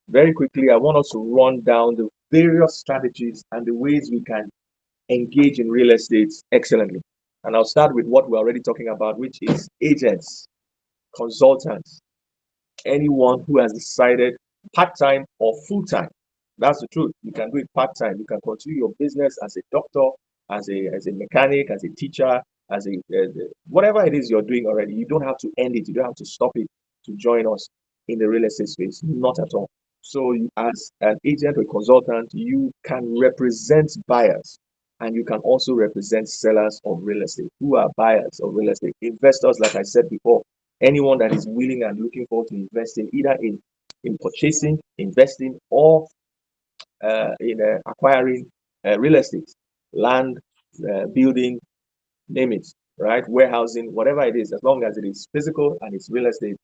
very quickly, I want us to run down the various strategies and the ways we can engage in real estate excellently. And I'll start with what we're already talking about, which is agents, consultants, anyone who has decided part-time or full-time. That's the truth. You can do it part-time. You can continue your business as a doctor, as a mechanic, as a teacher, as a whatever it is you're doing already. You don't have to end it. You don't have to stop it to join us in the real estate space. Not at all. So as an agent or consultant, you can represent buyers and you can also represent sellers of real estate. Who are buyers of real estate? Investors, like I said before, anyone that is willing and looking forward to investing either in purchasing, investing, or in acquiring real estate, land, building, name it, right? Warehousing, whatever it is, as long as it is physical and it's real estate,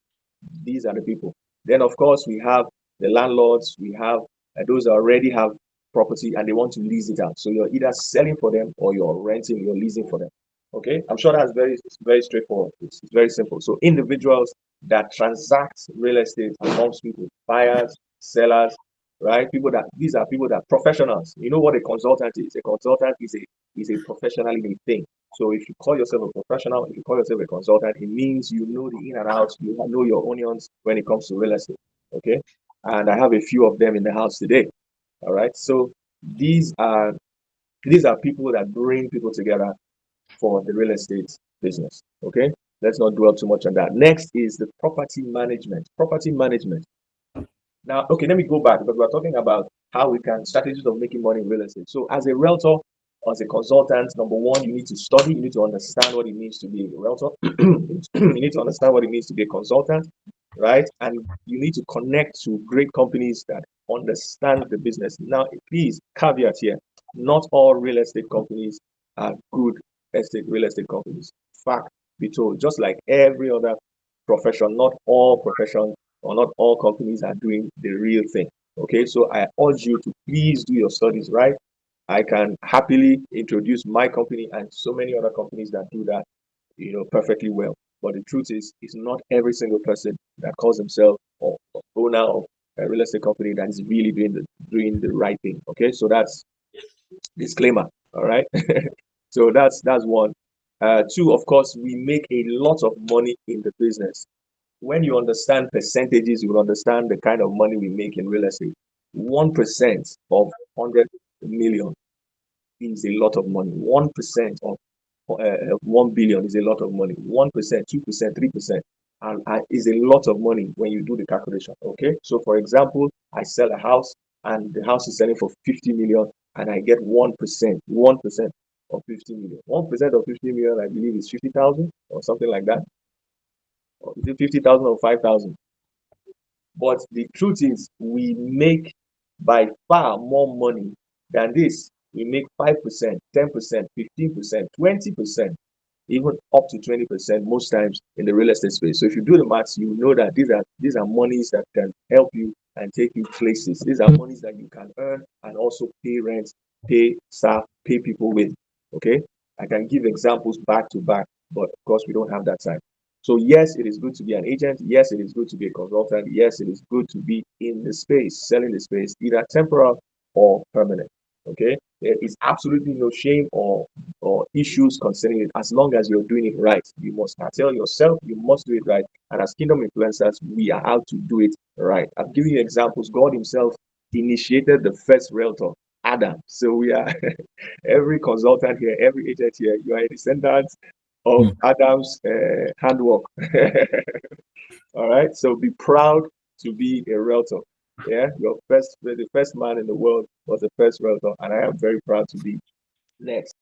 these are the people. Then, of course, we have the landlords, we have those that already have property and they want to lease it out. So you're either selling for them or you're renting, you're leasing for them. Okay, I'm sure that's very straightforward. It's very simple. So individuals that transact real estate amongst people, buyers, sellers, right? People that these are people that professionals. You know what a consultant is? A consultant is a professional in a thing. So if you call yourself a professional, if you call yourself a consultant, it means you know the in and outs, you know your onions when it comes to real estate. Okay, and I have a few of them in the house today. All right, so these are these are people that bring people together for the real estate business. Okay, let's not dwell too much on that. Next is the property management. Property management. Now, okay, let me go back because we're talking about how we can strategies of making money in real estate. So, as a realtor, as a consultant, number one, you need to study, you need to understand what it means to be a realtor, you need to understand what it means to be a consultant, right? And you need to connect to great companies that understand the business. Now, please, caveat here, not all real estate companies are good real estate companies. Fact be told, just like every other profession, not all professions or not all companies are doing the real thing. Okay, so I urge you to please do your studies right. I can happily introduce my company and so many other companies that do that, perfectly well. But the truth is, it's not every single person that calls himself or owner of a real estate company that is really doing the right thing. Okay, so that's disclaimer. All right. So that's one. Two, of course, we make a lot of money in the business. When you understand percentages, you will understand the kind of money we make in real estate. 1% of 100 million is a lot of money. 1% of 1 billion is a lot of money. 1%, 2%, 3%, and is a lot of money when you do the calculation. Okay, so for example, I sell a house and the house is selling for 50 million, and I get 1%, 1% of 50 million. 1% of 50 million, I believe, is 50,000 or something like that. Or is it 50,000 or 5,000? But the truth is, we make by far more money than this. We make 5%, 10%, 15%, 20%, even up to 20% most times in the real estate space. So if you do the maths, you know that these are monies that can help you and take you places. These are monies that you can earn and also pay rent, pay staff, pay people with. Okay, I can give examples back to back, but of course we don't have that time. So yes, it is good to be an agent. Yes, it is good to be a consultant. Yes, it is good to be in the space, selling the space, either temporal or permanent. Okay, there is absolutely no shame or issues concerning it as long as you're doing it right. You must tell yourself you must do it right. And as kingdom influencers, we are out to do it right. I've given you examples. God Himself initiated the first realtor, Adam. So we are every consultant here, every agent here, you are a descendant of Hmm. Adam's handwork. All right. So be proud to be a realtor. Yeah, the first man in the world was the first realtor, and I am very proud to be next.